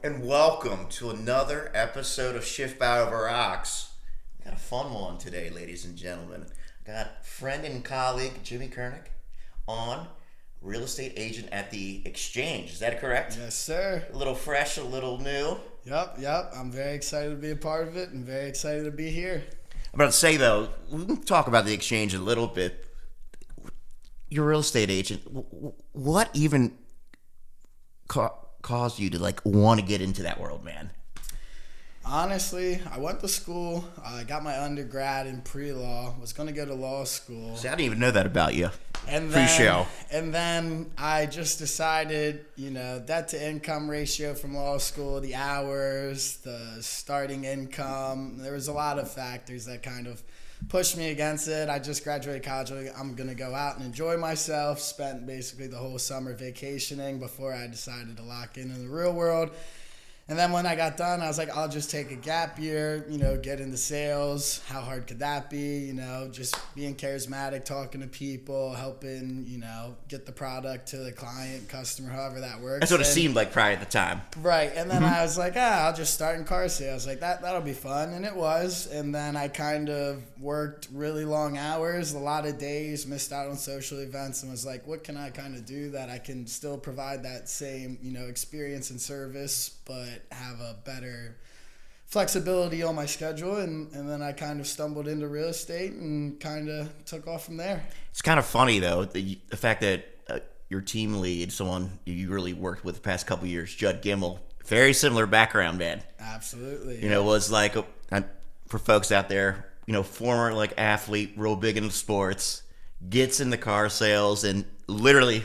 and welcome to another episode of Schiffbauer Over Rocks. We got a fun one today, ladies and gentlemen. Got friend and colleague Jimmy Kurnik on, real estate agent at the Exchange. Is that correct? Yes, sir. A little fresh, a little new. Yep. I'm very excited to be a part of it and very excited to be here. I'm about to say, though, we can talk about the Exchange a little bit. You're a real estate agent. What even caused you to want to get into that world, man? Honestly, I went to school. I got my undergrad in pre-law. Was going to go to law school. See, I didn't even know that about you. Pre-show. And then I just decided, debt to income ratio from law school, the hours, the starting income. There was a lot of factors that kind of pushed me against it. I just graduated college. I'm going to go out and enjoy myself. Spent basically the whole summer vacationing before I decided to lock in the real world. And then when I got done, I was like, I'll just take a gap year, get into sales. How hard could that be? Just being charismatic, talking to people, helping, get the product to the client, customer, however that works. That's what it seemed like prior at the time. Right. And then I was like, I'll just start in car sales. Like, that'll be fun. And it was. And then I kind of worked really long hours, a lot of days, missed out on social events, and was like, what can I kind of do that I can still provide that same, experience and service, but have a better flexibility on my schedule, and then I kind of stumbled into real estate and kind of took off from there. It's kind of funny, though, the fact that your team lead, someone you really worked with the past couple of years, Judd Gimmel, very similar background, man. Absolutely. Was like, for folks out there, former athlete, real big into sports, gets into car sales and literally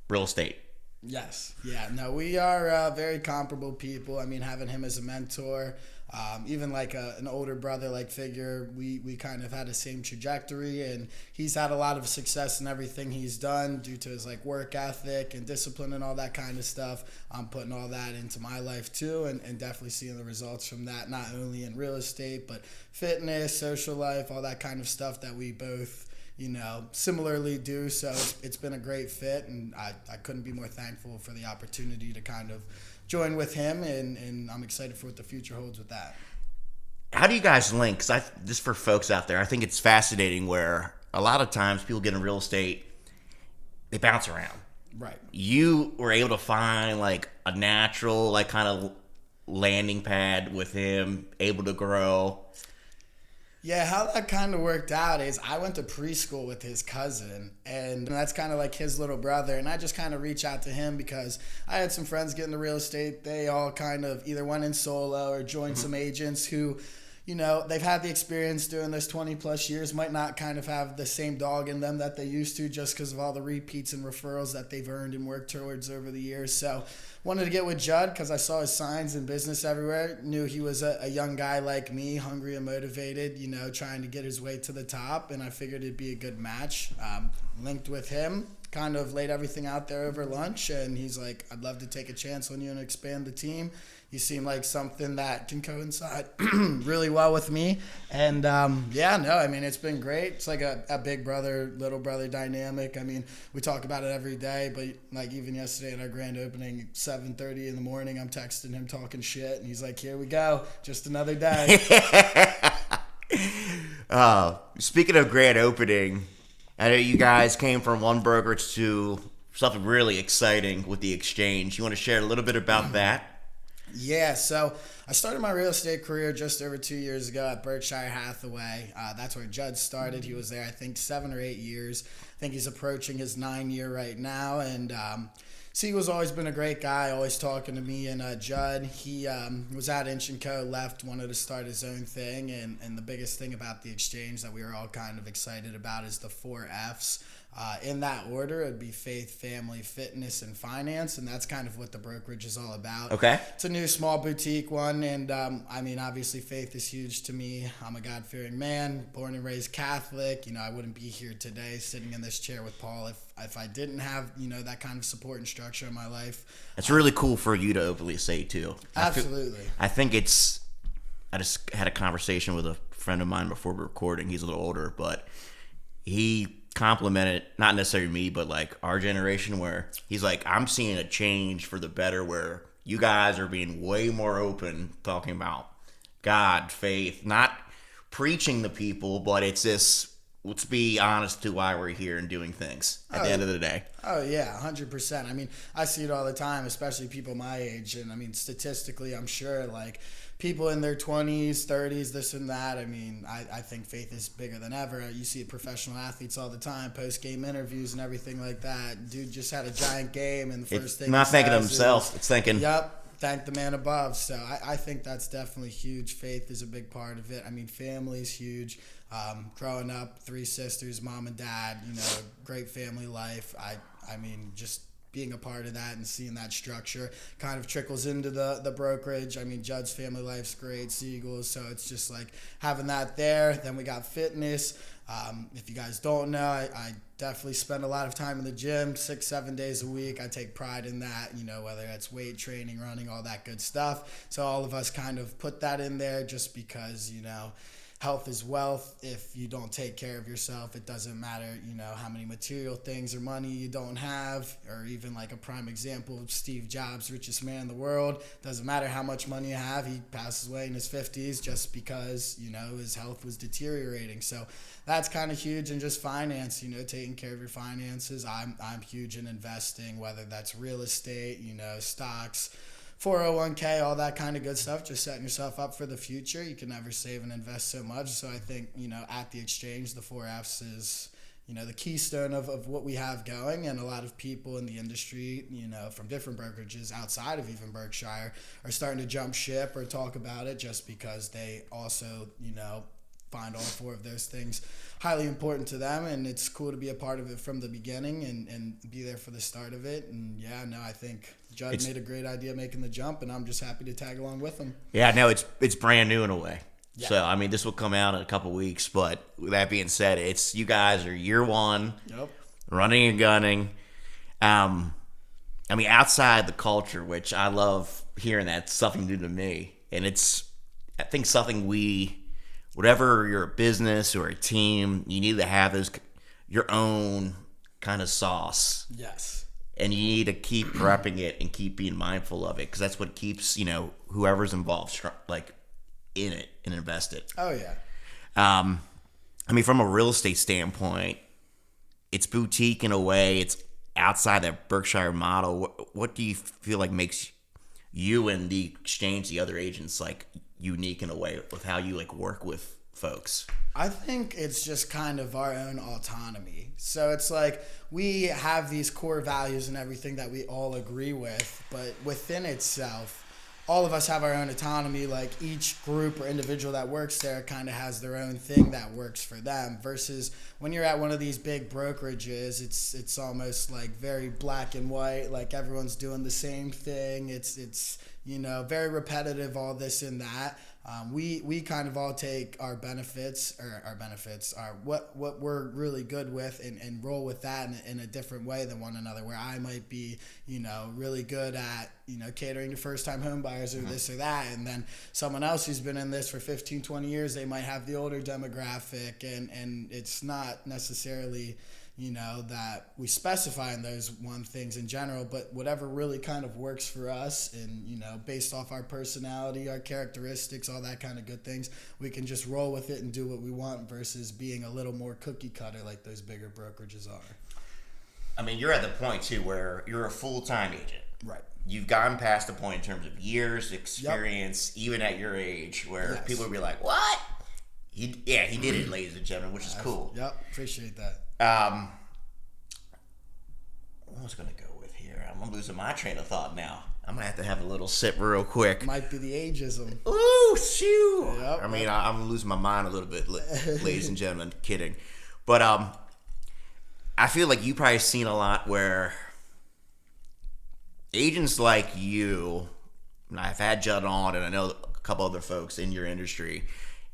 real estate. Yes. Yeah. No, we are very comparable people. I mean, having him as a mentor, even an older brother figure, we kind of had the same trajectory, and he's had a lot of success in everything he's done due to his work ethic and discipline and all that kind of stuff. I'm putting all that into my life too, and definitely seeing the results from that, not only in real estate, but fitness, social life, all that kind of stuff that we both similarly do. So it's been a great fit, and I couldn't be more thankful for the opportunity to kind of join with him, and I'm excited for what the future holds with that. How do you guys link? Because just for folks out there, I think it's fascinating where a lot of times people get in real estate, they bounce around. Right. You were able to find a natural kind of landing pad with him, able to grow. Yeah, how that kind of worked out is I went to preschool with his cousin, and that's kind of his little brother, and I just kind of reached out to him because I had some friends get into real estate. They all kind of either went in solo or joined some agents who, they've had the experience doing this 20 plus years, might not kind of have the same dog in them that they used to just because of all the repeats and referrals that they've earned and worked towards over the years. So wanted to get with Judd because I saw his signs in business everywhere. Knew he was a young guy like me, hungry and motivated, trying to get his way to the top. And I figured it'd be a good match. Linked with him, kind of laid everything out there over lunch. And he's like, I'd love to take a chance on you and expand the team. You seem like something that can coincide really well with me. And it's been great. It's like a big brother, little brother dynamic. I mean, we talk about it every day, but even yesterday at our grand opening, 7:30 in the morning, I'm texting him talking shit, and he's like, here we go, just another day. Speaking of grand opening, I know you guys came from one brokerage to something really exciting with the Exchange. You want to share a little bit about that? Yeah, so I started my real estate career just over 2 years ago at Berkshire Hathaway. That's where Judd started. He was there, I think, 7 or 8 years. I think he's approaching his 9th year right now. And he was always been a great guy, always talking to me. And Judd, he was at Inch & Co., left, wanted to start his own thing. And the biggest thing about the Exchange that we were all kind of excited about is the 4 Fs. In that order, it'd be faith, family, fitness, and finance, and that's kind of what the brokerage is all about. Okay. It's a new small boutique one, and obviously faith is huge to me. I'm a God-fearing man, born and raised Catholic. I wouldn't be here today sitting in this chair with Paul if I didn't have, that kind of support and structure in my life. It's really cool for you to openly say, too. Absolutely. I think I just had a conversation with a friend of mine before recording. He's a little older, but he complimented, not necessarily me, but our generation, where he's like, I'm seeing a change for the better where you guys are being way more open, talking about God, faith, not preaching to people, but it's this, let's be honest to why we're here and doing things at the end of the day. Oh, yeah, 100%. I mean, I see it all the time, especially people my age. And I mean, statistically, I'm sure like people in their 20s, 30s, this and that. I mean, I think faith is bigger than ever. You see professional athletes all the time, post-game interviews and everything like that. Dude just had a giant game, and the first thing not thinking of himself. It's thinking, yep, thank the man above. So I think that's definitely huge. Faith is a big part of it. I mean, family's huge. Growing up, 3 sisters, mom and dad, great family life. I mean, just being a part of that and seeing that structure kind of trickles into the brokerage. I mean, Judd's family life's great, Seagulls, so it's just like having that there. Then we got fitness. If you guys don't know, I definitely spend a lot of time in the gym, 6-7 days a week. I take pride in that, whether that's weight training, running, all that good stuff. So all of us kind of put that in there just because, health is wealth. If you don't take care of yourself, it doesn't matter, how many material things or money you don't have, or even like a prime example of Steve Jobs, richest man in the world. Doesn't matter how much money you have. He passes away in his 50s just because, his health was deteriorating. So that's kind of huge. And just finance, taking care of your finances. I'm huge in investing, whether that's real estate, stocks, 401k, all that kind of good stuff, just setting yourself up for the future. You can never save and invest so much. So I think, at the exchange, the 4Fs is, the keystone of what we have going. And a lot of people in the industry, from different brokerages outside of even Berkshire are starting to jump ship or talk about it just because they also, find all 4 of those things highly important to them, and it's cool to be a part of it from the beginning and be there for the start of it. And I think Judd made a great idea making the jump, and I'm just happy to tag along with him. Yeah, no, it's brand new in a way. Yeah. So I mean, this will come out in a couple weeks, but with that being said, it's you guys are year 1, Yep. running and gunning. I mean, outside the culture, which I love hearing, that's something new to me, and it's I think something whatever you're a business or a team, you need to have your own kind of sauce. Yes. And you need to keep prepping it and keep being mindful of it, because that's what keeps, whoever's involved, like, in it and invested. Oh, yeah. I mean, from a real estate standpoint, it's boutique in a way. It's outside that Berkshire model. What do you feel like makes you and the exchange, the other agents, like, unique in a way with how you like work with folks? I think it's just kind of our own autonomy. So it's like we have these core values and everything that we all agree with, but within itself, all of us have our own autonomy. Like each group or individual that works there kind of has their own thing that works for them, versus when you're at one of these big brokerages, it's almost like very black and white, like everyone's doing the same thing. It's very repetitive, all this and that. We kind of all take our benefits, what we're really good with, and roll with that in a different way than one another, where I might be, really good at, catering to first-time home buyers or this or that, and then someone else who's been in this for 15, 20 years, they might have the older demographic, and it's not necessarily that we specify in those one things in general, but whatever really kind of works for us, and based off our personality, our characteristics, all that kind of good things, we can just roll with it and do what we want, versus being a little more cookie cutter like those bigger brokerages are. I mean, you're at the point too where you're a full-time agent. Right. You've gone past the point in terms of years experience, even at your age, where people will be like, "What? He did it, ladies and gentlemen," which is cool. Yep, appreciate that. What was I going to go with here? I'm losing my train of thought now. I'm going to have a little sip real quick. Might be the ageism. Ooh, shoo! Yep, I mean, I'm losing my mind a little bit, ladies and gentlemen. Kidding. But I feel like you probably seen a lot where agents like you, and I've had Judd on, and I know a couple other folks in your industry,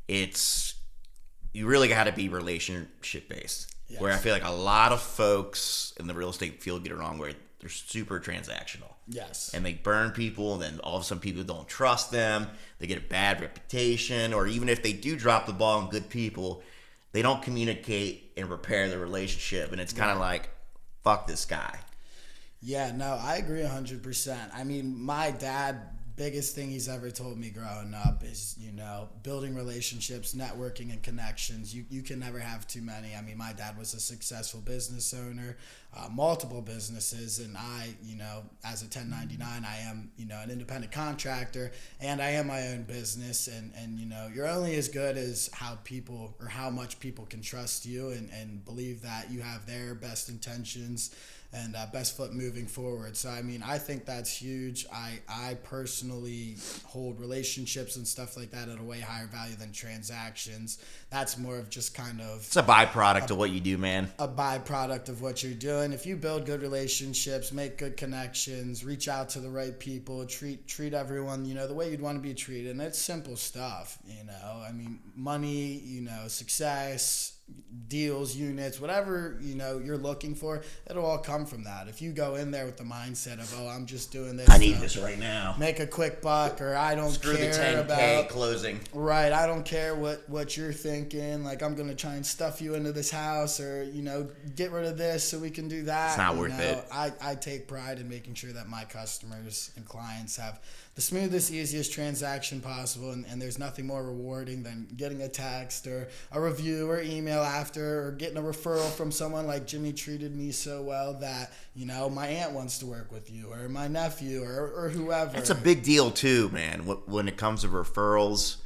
you really got to be relationship based. Yes. Where I feel like a lot of folks in the real estate field get it wrong, where they're super transactional. Yes. And they burn people, and then all of a sudden people don't trust them. They get a bad reputation, or even if they do drop the ball on good people, they don't communicate and repair the relationship. And it's kind of like, fuck this guy. Yeah, no, I agree 100%. I mean, my dad, biggest thing he's ever told me growing up is, building relationships, networking, and connections. You can never have too many. I mean, my dad was a successful business owner, multiple businesses, and I, as a 1099, I am, an independent contractor, and I am my own business, and you're only as good as how much people can trust you and believe that you have their best intentions and best foot moving forward. So, I mean, I think that's huge. I personally hold relationships and stuff like that at a way higher value than transactions. That's more of just kind of... It's a byproduct of what you do, man. A byproduct of what you're doing. If you build good relationships, make good connections, reach out to the right people, treat everyone, the way you'd want to be treated. And it's simple stuff, I mean, money, success, deals, units, whatever you're looking for, it'll all come from that. If you go in there with the mindset of, I'm just doing this, I need this right now, make a quick buck, or I don't screw care the 10K about closing, right, I don't care what you're thinking, like I'm gonna try and stuff you into this house, or get rid of this so we can do that. It's not worth it. I take pride in making sure that my customers and clients have the smoothest, easiest transaction possible, and there's nothing more rewarding than getting a text or a review or email after, or getting a referral from someone like Jimmy treated me so well that, my aunt wants to work with you, or my nephew, or whoever. That's a big deal too, man, when it comes to referrals.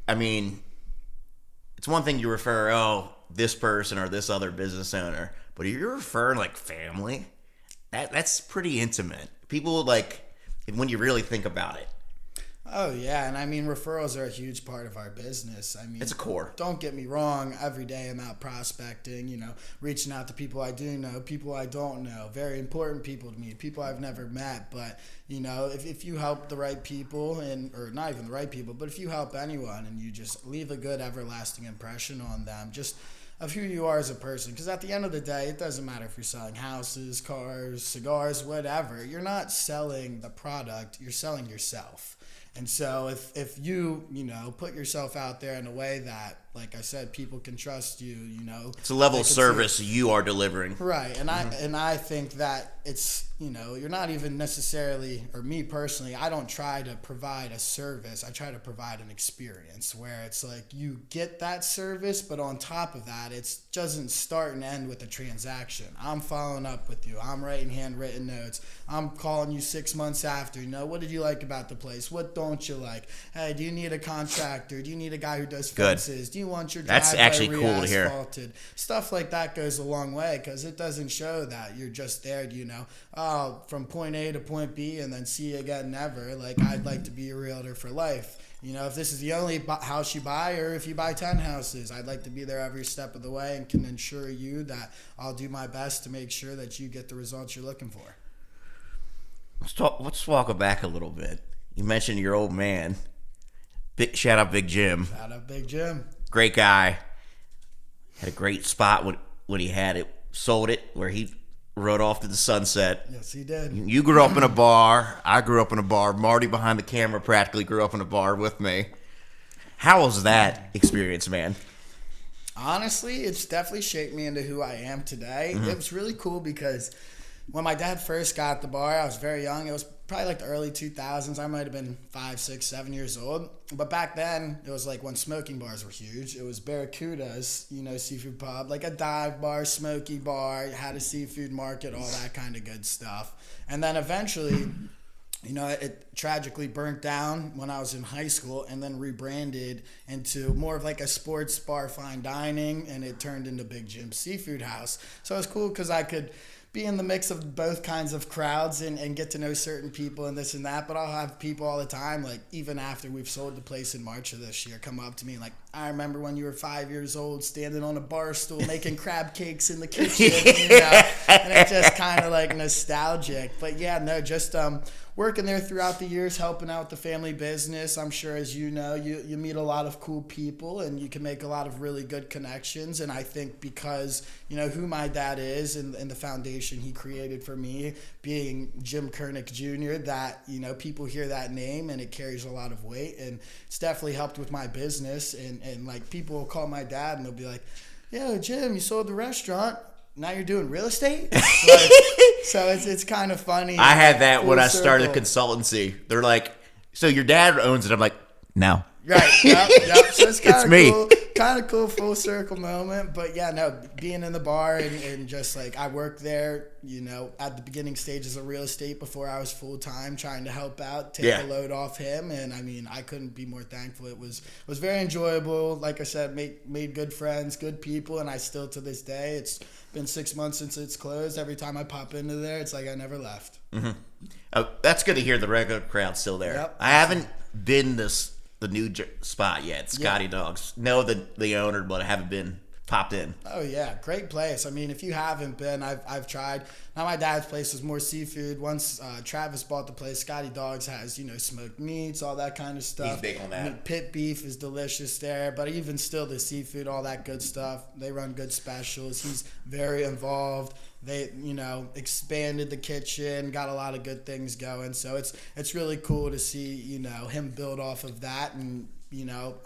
I mean, it's one thing you refer, this person or this other business owner, but if you're referring like family, that's pretty intimate. People when you really think about it. Oh, yeah, and I mean, referrals are a huge part of our business. I mean, it's a core. Don't get me wrong. Every day I'm out prospecting, reaching out to people I do know, people I don't know, very important people to me, people I've never met. But, if you help the right people, or not even the right people, but if you help anyone and you just leave a good, everlasting impression on them, just of who you are as a person. Because at the end of the day, it doesn't matter if you're selling houses, cars, cigars, whatever. You're not selling the product, you're selling yourself. And so if you, put yourself out there in a way that, like I said, people can trust you, it's a level of service you are delivering. Right. And I think that it's, you're not even necessarily, or me personally, I don't try to provide a service. I try to provide an experience where it's like you get that service, but on top of that, it doesn't start and end with a transaction. I'm following up with you. I'm writing handwritten notes. I'm calling you 6 months after. What did you like about the place? What don't you like? Hey, do you need a contractor? Do you need a guy who does fences? Do you want your driveway actually cool to hear. re-asphalted? Stuff like that goes a long way, because it doesn't show that you're just there, from point A to point B and then see you again never. Like, I'd like to be a realtor for life. If this is the only house you buy, or if you buy 10 houses, I'd like to be there every step of the way and can assure you that I'll do my best to make sure that you get the results you're looking for. Let's walk it back a little bit. You mentioned your old man. Shout out Big Jim. Shout out Big Jim. Great guy. Had a great spot when he had it. Sold it where he rode off to the sunset. Yes, he did. You grew up in a bar. I grew up in a bar. Marty behind the camera practically grew up in a bar with me. How was that experience, man? Honestly, it's definitely shaped me into who I am today. Mm-hmm. It was really cool because when my dad first got the bar, I was very young. It was probably like the early 2000s. I might have been 5, 6, 7 years old. But back then, it was like when smoking bars were huge. It was Barracuda's, seafood pub, like a dive bar, smoky bar, had a seafood market, all that kind of good stuff. And then eventually, it tragically burnt down when I was in high school, and then rebranded into more of like a sports bar, fine dining, and it turned into Big Jim's Seafood House. So it was cool because I could be in the mix of both kinds of crowds and get to know certain people and this and that. But I'll have people all the time, like even after we've sold the place in March of this year, come up to me like, I remember when you were 5 years old standing on a bar stool making crab cakes in the kitchen, and it's just kind of like nostalgic. But yeah, no, just working there throughout the years, helping out the family business. I'm sure, as you know, you meet a lot of cool people and you can make a lot of really good connections. And I think because, who my dad is and the foundation he created for me, being Jim Kurnik Jr., that, people hear that name and it carries a lot of weight. And it's definitely helped with my business. And like, people will call my dad and they'll be like, yo, Jim, you sold the restaurant. Now you're doing real estate? Like, So it's kind of funny. I had that Full when I started circle. consultancy. They're like, so your dad owns it. I'm like, no. Right. Yep. So it's kind It's of me. cool. Kind of cool full circle moment. But yeah, no, being in the bar and just like I worked there, at the beginning stages of real estate before I was full time trying to help out, take Yeah. the load off him. And I mean, I couldn't be more thankful. It was very enjoyable. Like I said, made good friends, good people, and I still to this day, it's been 6 months since it's closed. Every time I pop into there, it's like I never left. Mm-hmm. Oh, that's good to hear. The regular crowd's still there. Yep. I haven't been the new spot yet, Scotty Dogs. Know the owner, but I haven't popped in. Oh yeah, great place. I mean, if you haven't been, I've tried. Now my dad's place was more seafood. Once Travis bought the place, Scotty Dogs has smoked meats, all that kind of stuff. He's big on that. Pit beef is delicious there, but even still, the seafood, all that good stuff. They run good specials. He's very involved. They expanded the kitchen, got a lot of good things going. So it's really cool to see him build off of that, and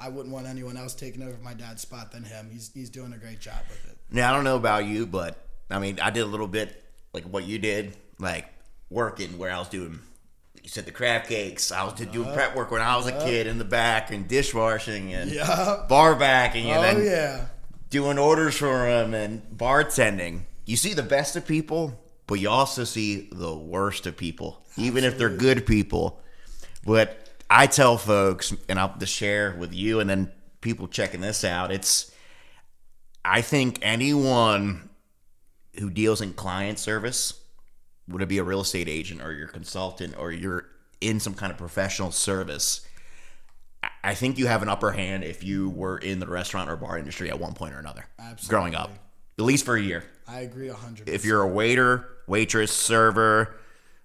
I wouldn't want anyone else taking over my dad's spot than him. He's doing a great job with it. Now I don't know about you, but I mean I did a little bit like what you did, like working where I was doing. You said the crab cakes. I was doing prep work when I was a kid in the back, and dishwashing and bar backing, and then doing orders for them and bartending. You see the best of people, but you also see the worst of people, even if they're good people. But I tell folks, and I'll just share with you and then people checking this out, I think anyone who deals in client service, would it be a real estate agent or your consultant or you're in some kind of professional service, I think you have an upper hand if you were in the restaurant or bar industry at one point or another. Absolutely. Growing up. At least for a year. I agree 100%. If you're a waiter, waitress, server,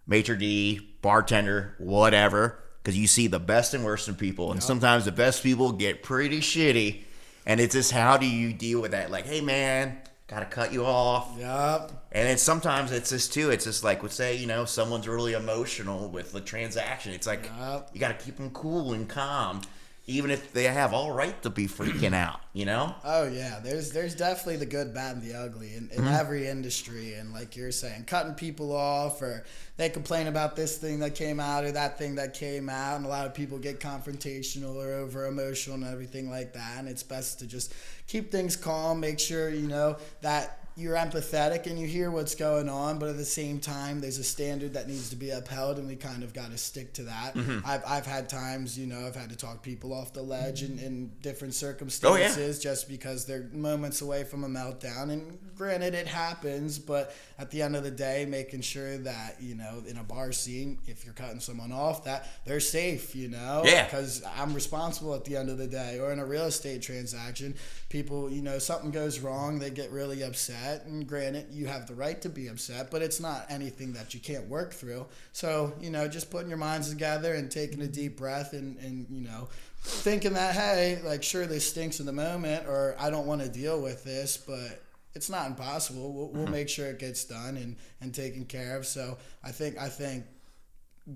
maitre d', bartender, whatever, because you see the best and worst in people, and sometimes the best people get pretty shitty, and it's just how do you deal with that? Like, hey man, gotta cut you off. Yep. And then sometimes it's just too. It's just like, let's say someone's really emotional with the transaction. It's like you gotta keep them cool and calm. Even if they have all right to be freaking out, Oh yeah, there's definitely the good, bad, and the ugly in every industry, and like you're saying, cutting people off, or they complain about this thing that came out or that thing that came out, and a lot of people get confrontational or over emotional and everything like that. And it's best to just keep things calm, make sure that you're empathetic and you hear what's going on, but at the same time, there's a standard that needs to be upheld, and we kind of got to stick to that. I've had times, I've had to talk people off the ledge in different circumstances just because they're moments away from a meltdown. And granted, it happens, but at the end of the day, making sure that, in a bar scene, if you're cutting someone off, that they're safe, because I'm responsible at the end of the day. Or in a real estate transaction, people, something goes wrong, they get really upset. And granted, you have the right to be upset, but it's not anything that you can't work through. So, just putting your minds together and taking a deep breath and thinking that, hey, like, sure, this stinks in the moment, or I don't want to deal with this, but it's not impossible. We'll make sure it gets done and taken care of. So I think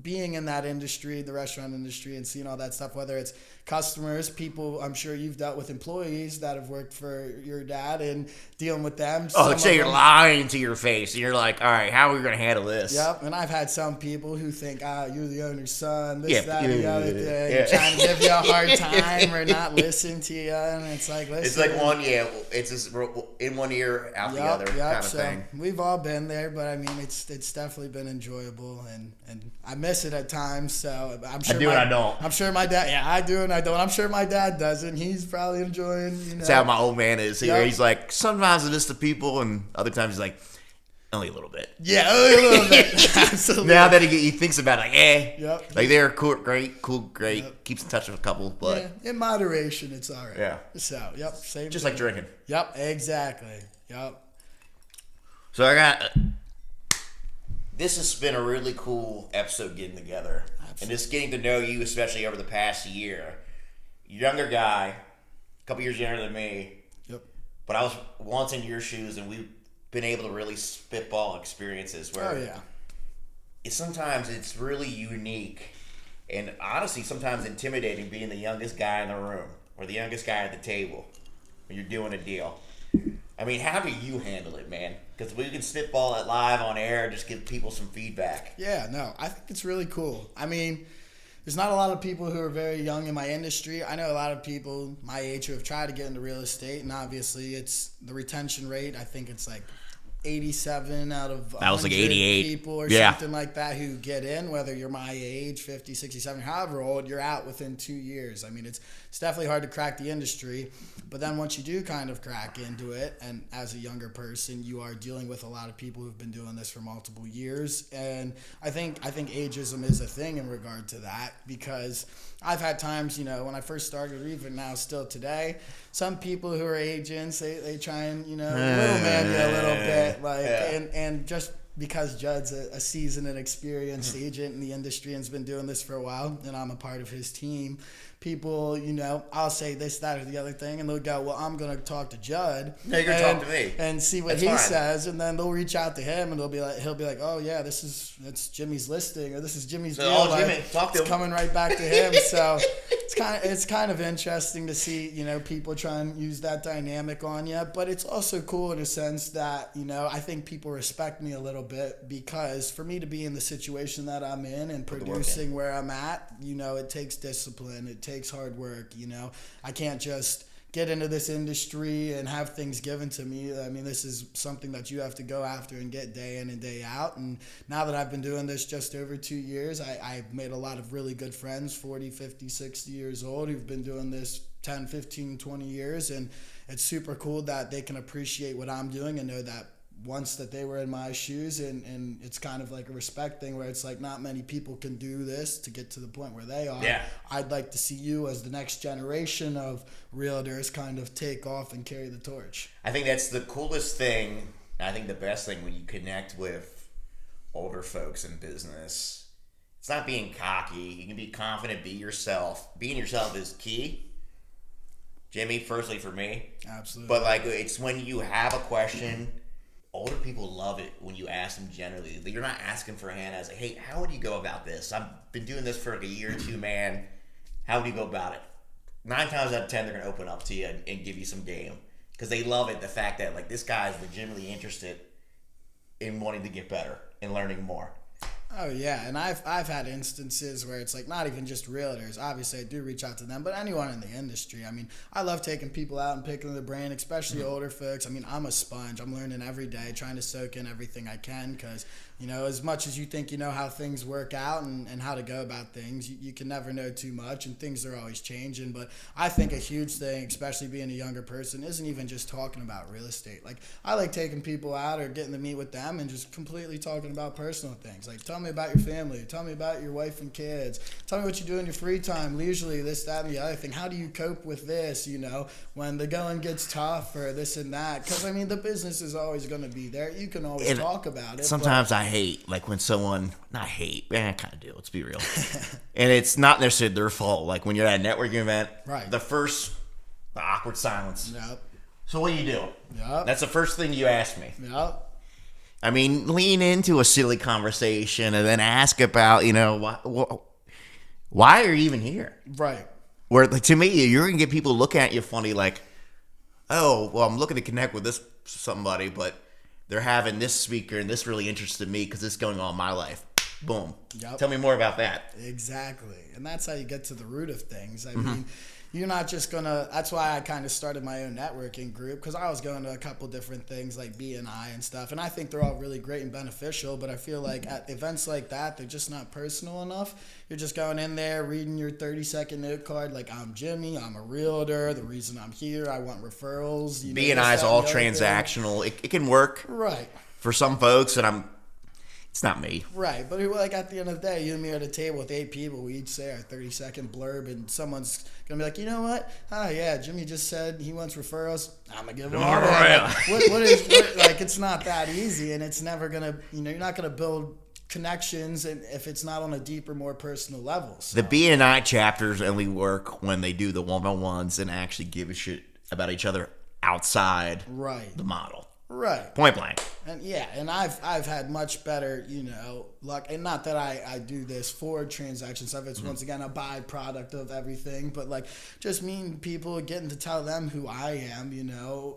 being in that industry, the restaurant industry, and seeing all that stuff, whether it's customers, people, I'm sure you've dealt with employees that have worked for your dad and dealing with them. Oh, let's say you're lying to your face and you're like, all right, how are we going to handle this? Yep, and I've had some people who think, you're the owner's son, the other thing, trying to give you a hard time or not listen to you, and it's like, listen. It's like it's just in one ear, out the other kind of thing. We've all been there, but I mean, it's definitely been enjoyable, and I miss it at times, so I'm sure I do and I don't. I'm sure my dad, I do and I don't. I'm sure my dad doesn't. He's probably enjoying, That's how my old man is. He's like, sometimes it is to people, and other times he's like, only a little bit. Yeah, only a little bit. Absolutely. Now that he thinks about it, like, Yep. Like they're cool, great. Yep. Keeps in touch with a couple, but in moderation, it's all right. Yeah. So, same. Just thing. like drinking. Yep, exactly. Yep. So I got. This has been a really cool episode getting together. Absolutely. And just getting to know you, especially over the past year. Younger guy, a couple years younger than me. Yep. But I was once in your shoes, and we've been able to really spitball experiences where sometimes it's really unique and honestly sometimes intimidating being the youngest guy in the room or the youngest guy at the table when you're doing a deal. I mean, how do you handle it, man? Because we can spitball it live on air and just give people some feedback. Yeah, no, I think it's really cool. I mean, there's not a lot of people who are very young in my industry. I know a lot of people my age who have tried to get into real estate, and obviously it's the retention rate. I think it's like 87 out of 100 that was like 88 people or something like that who get in, whether you're my age, 50, 60, 70, however old, you're out within 2 years. I mean, it's definitely hard to crack the industry, but then once you do kind of crack into it, and as a younger person, you are dealing with a lot of people who've been doing this for multiple years, and I think ageism is a thing in regard to that, because I've had times, when I first started, or even now still today, some people who are agents, they try and, little man you a little bit, and just because Judd's a seasoned and experienced agent in the industry and has been doing this for a while, and I'm a part of his team, people, I'll say this, that, or the other thing, and they'll go, well, I'm going to talk to Judd. No, you're going to talk to me. And see what he says, and then they'll reach out to him, and he'll be like, oh, yeah, that's Jimmy's listing, or this is Jimmy's deal. Oh, Jimmy, talk to him. It's coming right back to him, so it's kind of interesting to see, people try and use that dynamic on you, but it's also cool in a sense that, I think people respect me a little bit, because for me to be in the situation that I'm in and producing where I'm at, it takes discipline, it takes hard work, I can't just get into this industry and have things given to me. I mean, this is something that you have to go after and get day in and day out. And now that I've been doing this just over 2 years, I've made a lot of really good friends, 40, 50, 60 years old, who've been doing this 10, 15, 20 years. And it's super cool that they can appreciate what I'm doing and know that once that they were in my shoes, and it's kind of like a respect thing where it's like not many people can do this to get to the point where they are. Yeah. I'd like to see you as the next generation of realtors kind of take off and carry the torch. I think that's the coolest thing. I think the best thing when you connect with older folks in business. It's not being cocky. You can be confident, be yourself. Being yourself is key. Jimmy, firstly for me. Absolutely. But it's when you have a question. Older people love it when you ask them generally. You're not asking for a hand as hey, how would you go about this? I've been doing this for a year or two, man. How would you go about it? 9 times out of 10, they're going to open up to you and give you some game. Because they love it, the fact that this guy is legitimately interested in wanting to get better and learning more. Oh yeah, and I've had instances where it's not even just realtors. Obviously, I do reach out to them, but anyone in the industry. I mean, I love taking people out and picking their brain, especially older folks. I mean, I'm a sponge. I'm learning every day, trying to soak in everything I can, because as much as you think you know how things work out and how to go about things, you can never know too much, and things are always changing. But I think a huge thing, especially being a younger person, isn't even just talking about real estate. I like taking people out or getting to meet with them and just completely talking about personal things. Tell me about your family. Tell me about your wife and kids. Tell me what you do in your free time, leisurely, this, that, and the other thing. How do you cope with this, when the going gets tough or this and that? Because, I mean, the business is always going to be there. You can always talk about it. Sometimes I hate, when someone, not hate, I kind of do, let's be real. And it's not necessarily their fault. When you're at a networking event, right. The awkward silence. Yep. So what do you do? Yep. That's the first thing you ask me. Yep. I mean, lean into a silly conversation and then ask about, why are you even here? Right. Where, to me, you're going to get people looking at you funny oh, well, I'm looking to connect with this somebody, but they're having this speaker and this really interested me because this is going on in my life. Boom. Yep. Tell me more about that. Exactly. And that's how you get to the root of things. I mean, you're not just gonna. That's why I kind of started my own networking group, because I was going to a couple different things like BNI and stuff, and I think they're all really great and beneficial. But I feel like at events like that, they're just not personal enough. You're just going in there, reading your 30-second note card, I'm Jimmy, I'm a realtor. The reason I'm here, I want referrals. BNI is all transactional. It can work, right, for some folks, and it's not me. Right, but at the end of the day, you and me are at a table with 8 people. We each say our 30-second blurb, and someone's going to be like, you know what? Oh, yeah, Jimmy just said he wants referrals. I'm going to give him all that. It's not that easy, and it's never going to, you're not going to build connections and if it's not on a deeper, more personal level. So. The BNI chapters only work when they do the one-on-ones and actually give a shit about each other outside right. the model. Right. Point blank. And and I've had much better, luck. And not that I do this for transaction stuff. It's once again a byproduct of everything. But like just meeting people, getting to tell them who I am,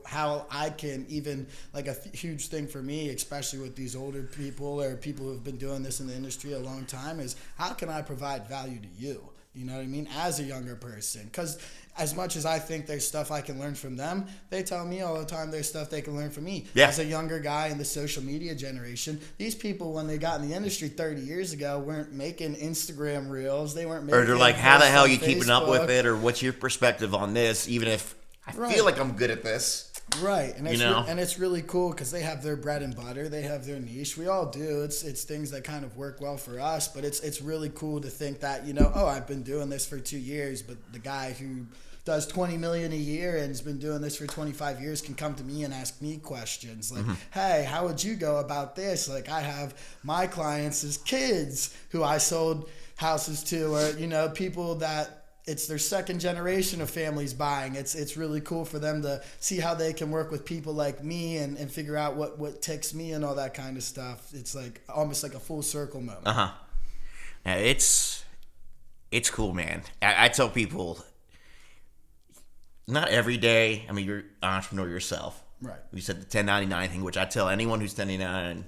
how I can even, like a huge thing for me, especially with these older people or people who have been doing this in the industry a long time, is how can I provide value to you? You know what I mean? As a younger person. Because as much as I think there's stuff I can learn from them, they tell me all the time there's stuff they can learn from me. Yeah. As a younger guy in the social media generation, these people, when they got in the industry 30 years ago, weren't making Instagram reels. They weren't making... Or they're like, how the hell are you Facebook. keeping up with it? Or what's your perspective on this? Even if I feel like I'm good at this. Right, and it's really cool because they have their bread and butter, they have their niche. We all do. It's things that kind of work well for us, but it's really cool to think that I've been doing this for 2 years, but the guy who does $20 million a year and has been doing this for 25 years can come to me and ask me questions like, hey, how would you go about this? Like I have my clients as kids who I sold houses to, or people that it's their second generation of families buying. It's really cool for them to see how they can work with people like me and figure out what ticks me and all that kind of stuff. It's like almost like a full circle moment. Yeah, it's cool, man. I tell people, not every day. I mean, you're an entrepreneur yourself. Right. You said the 1099 thing, which I tell anyone who's 1099,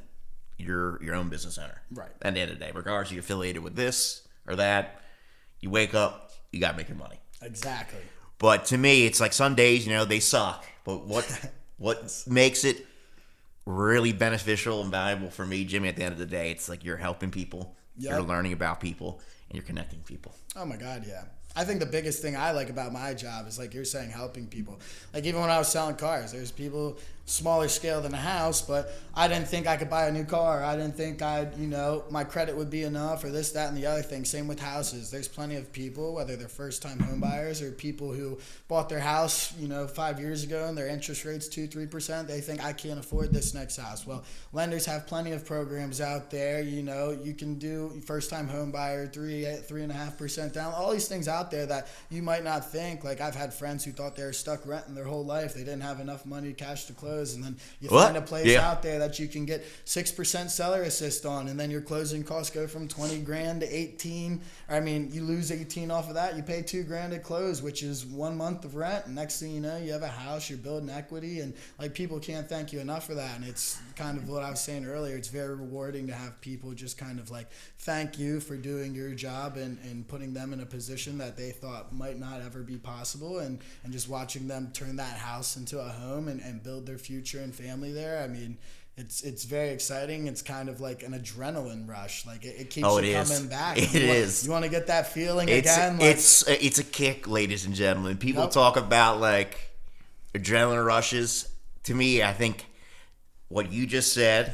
you're your own business owner. Right. At the end of the day, regardless if you're affiliated with this or that, you wake up, you got to make your money. Exactly. But to me, it's like some days, they suck. But what makes it really beneficial and valuable for me, Jimmy, at the end of the day, it's like you're helping people, you're learning about people, and you're connecting people. Oh my God, yeah. I think the biggest thing I like about my job is, like you're saying, helping people. Like even when I was selling cars, there's people smaller scale than a house, but I didn't think I could buy a new car. I didn't think my credit would be enough or this, that, and the other thing. Same with houses. There's plenty of people, whether they're first-time home buyers or people who bought their house, 5 years ago and their interest rate's 2-3%. They think I can't afford this next house. Well, lenders have plenty of programs out there. You can do first-time home buyer 3.5% down. All these things out there that you might not think. Like I've had friends who thought they were stuck renting their whole life. They didn't have enough money cash to close, and then you find a place out there that you can get 6% seller assist on, and then your closing costs go from 20 grand to 18. You lose 18 off of that. You pay $2,000 at close, which is 1 month of rent. And next thing you know, you have a house. You're building equity, and like people can't thank you enough for that. And it's kind of what I was saying earlier. It's very rewarding to have people just kind of like thank you for doing your job and putting them in a position that they thought might not ever be possible, and just watching them turn that house into a home and build their future and family there. It's very exciting. It's kind of like an adrenaline rush. Like it keeps you coming back. It is. You want to get that feeling again? It's a kick, ladies and gentlemen. People talk about like adrenaline rushes. To me, I think what you just said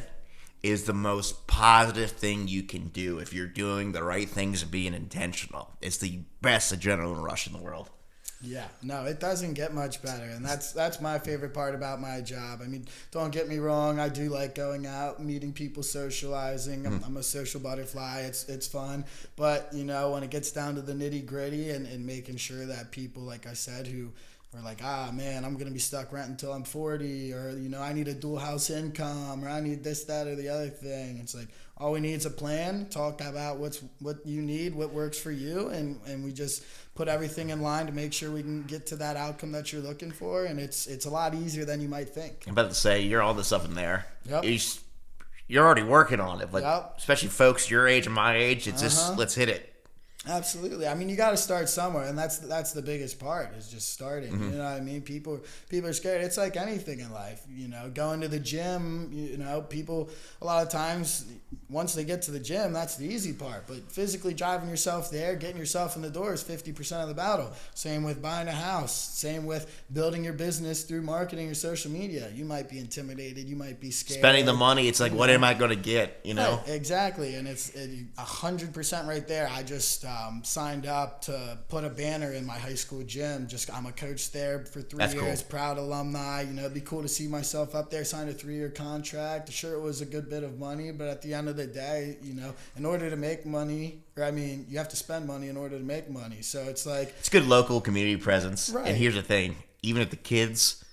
is the most positive thing you can do if you're doing the right things and being intentional. It's the best adrenaline rush in the world. Yeah, no, it doesn't get much better, and that's my favorite part about my job. Don't get me wrong, I do like going out, meeting people, socializing. I'm a social butterfly. It's fun, but when it gets down to the nitty gritty and making sure that people, like I said, who are like, man, I'm gonna be stuck renting until I'm 40, or I need a dual house income, or I need this, that, or the other thing. It's like all we need is a plan. Talk about what you need, what works for you, and we just put everything in line to make sure we can get to that outcome that you're looking for. And it's a lot easier than you might think. I'm about to say, you're all this stuff in there. Yep. You're already working on it, but especially folks your age and my age, it's just let's hit it. Absolutely. You got to start somewhere, and that's the biggest part, is just starting. You know what I mean? People are scared. It's like anything in life, going to the gym, people a lot of times, once they get to the gym, that's the easy part. But physically driving yourself there, getting yourself in the door is 50% of the battle. Same with buying a house. Same with building your business through marketing or social media. You might be intimidated. You might be scared. Spending the money, it's like, what am I going to get, Right, exactly. And it's 100% right there. I just signed up to put a banner in my high school gym. I'm a coach there for 3 years, cool. Proud alumni. It'd be cool to see myself up there, sign a 3-year contract. Sure, it was a good bit of money, but at the end of the day, in order to make money, you have to spend money in order to make money. So it's like, it's good local community presence. Right. And here's the thing, even if the kids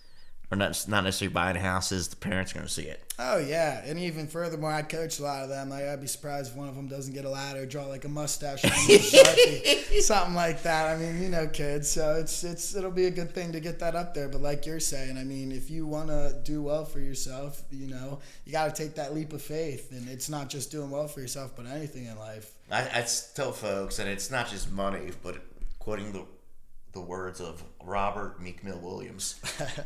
or not necessarily buying houses, the parents are going to see it. Oh, yeah. And even furthermore, I coach a lot of them. Like, I'd be surprised if one of them doesn't get a ladder, draw like a mustache on Sharpie, something like that. I mean, kids. So it'll be a good thing to get that up there. But like you're saying, I mean, if you want to do well for yourself, you got to take that leap of faith. And it's not just doing well for yourself, but anything in life. I tell folks, and it's not just money, but quoting the words of Robert Meek Mill Williams,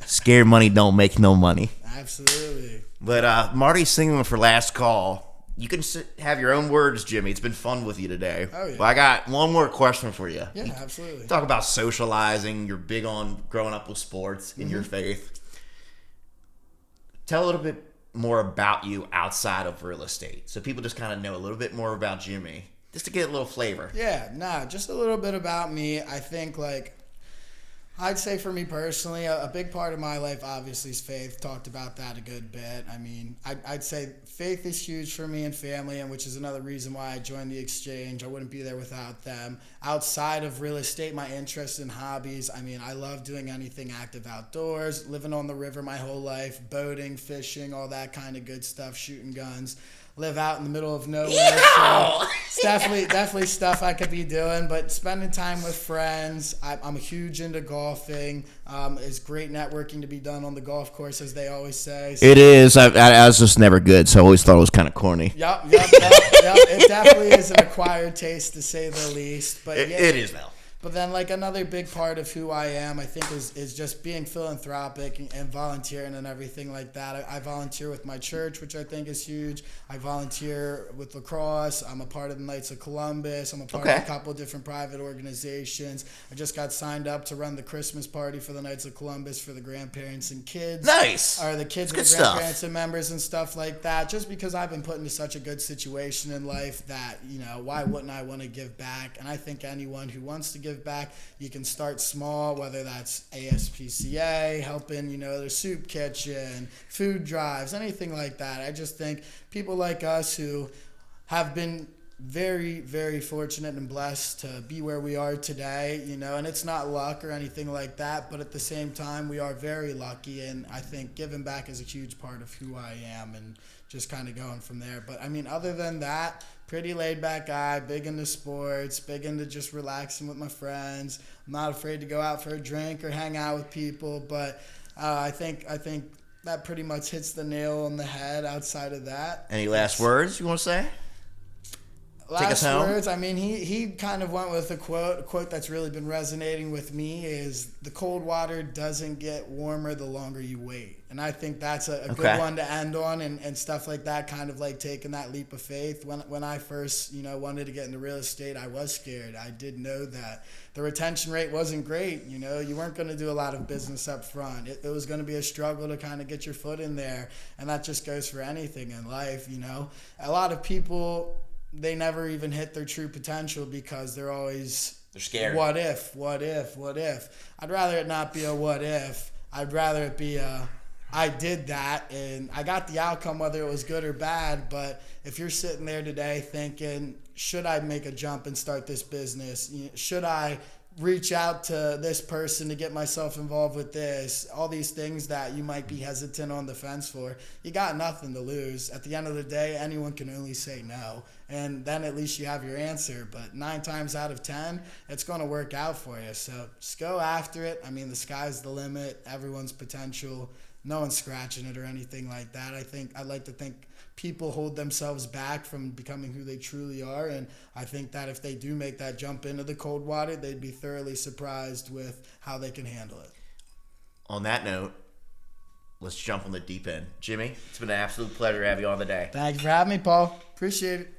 scared money don't make no money. Absolutely. But Marty's singing for last call. You can have your own words, Jimmy. It's been fun with you today. Oh, yeah. But I got one more question for you. Yeah, absolutely. Talk about socializing. You're big on growing up with sports in your faith. Tell a little bit more about you outside of real estate, so people just kind of know a little bit more about Jimmy, just to get a little flavor. Yeah, just a little bit about me. I think, I'd say for me personally, a big part of my life obviously is faith. Talked about that a good bit. I mean, I'd say faith is huge for me and family, and which is another reason why I joined the exchange. I wouldn't be there without them. Outside of real estate, my interests and hobbies, I mean, I love doing anything active outdoors, living on the river my whole life, boating, fishing, all that kind of good stuff, shooting guns. Live out in the middle of nowhere. So it's definitely stuff I could be doing, but spending time with friends. I'm huge into golfing. It's great networking to be done on the golf course, as they always say. So, it is. I was just never good, so I always thought it was kind of corny. Yep. It definitely is an acquired taste, to say the least. But it is now. But then, another big part of who I am, I think, is just being philanthropic and volunteering and everything like that. I volunteer with my church, which I think is huge. I volunteer with lacrosse. I'm a part of the Knights of Columbus. I'm a part of a couple different private organizations. I just got signed up to run the Christmas party for the Knights of Columbus for the grandparents and kids. Nice. Or the kids and the grandparents and members and stuff like that. Just because I've been put into such a good situation in life that, why wouldn't I want to give back? And I think anyone who wants to give back, you can start small, whether that's ASPCA, helping, the soup kitchen, food drives, anything like that. I just think people like us who have been very, very fortunate and blessed to be where we are today, and it's not luck or anything like that, but at the same time, we are very lucky, and I think giving back is a huge part of who I am, and just kind of going from there. But I mean, other than that, pretty laid back guy, big into sports, big into just relaxing with my friends. I'm not afraid to go out for a drink or hang out with people, but I think that pretty much hits the nail on the head. Outside of that, any last words you want to say? Last words, I mean, he kind of went with a quote that's really been resonating with me is, the cold water doesn't get warmer the longer you wait. And I think that's a good one to end on, and stuff like that, kind of like taking that leap of faith. When I first, wanted to get into real estate, I was scared. I did know that the retention rate wasn't great. You weren't going to do a lot of business up front. It was going to be a struggle to kind of get your foot in there. And that just goes for anything in life, A lot of people, they never even hit their true potential because they're scared. What if? I'd rather it not be a what if. I'd rather it be I did that and I got the outcome, whether it was good or bad. But if you're sitting there today thinking, should I make a jump and start this business? Should I reach out to this person to get myself involved with this? All these things that you might be hesitant on the fence for, you got nothing to lose. At the end of the day, anyone can only say no. And then at least you have your answer. But 9 times out of 10, it's going to work out for you. So just go after it. I mean, the sky's the limit. Everyone's potential. No one's scratching it or anything like that. I'd like to think people hold themselves back from becoming who they truly are. And I think that if they do make that jump into the cold water, they'd be thoroughly surprised with how they can handle it. On that note, let's jump on the deep end. Jimmy, it's been an absolute pleasure to have you on the day. Thank you for having me, Paul. Appreciate it.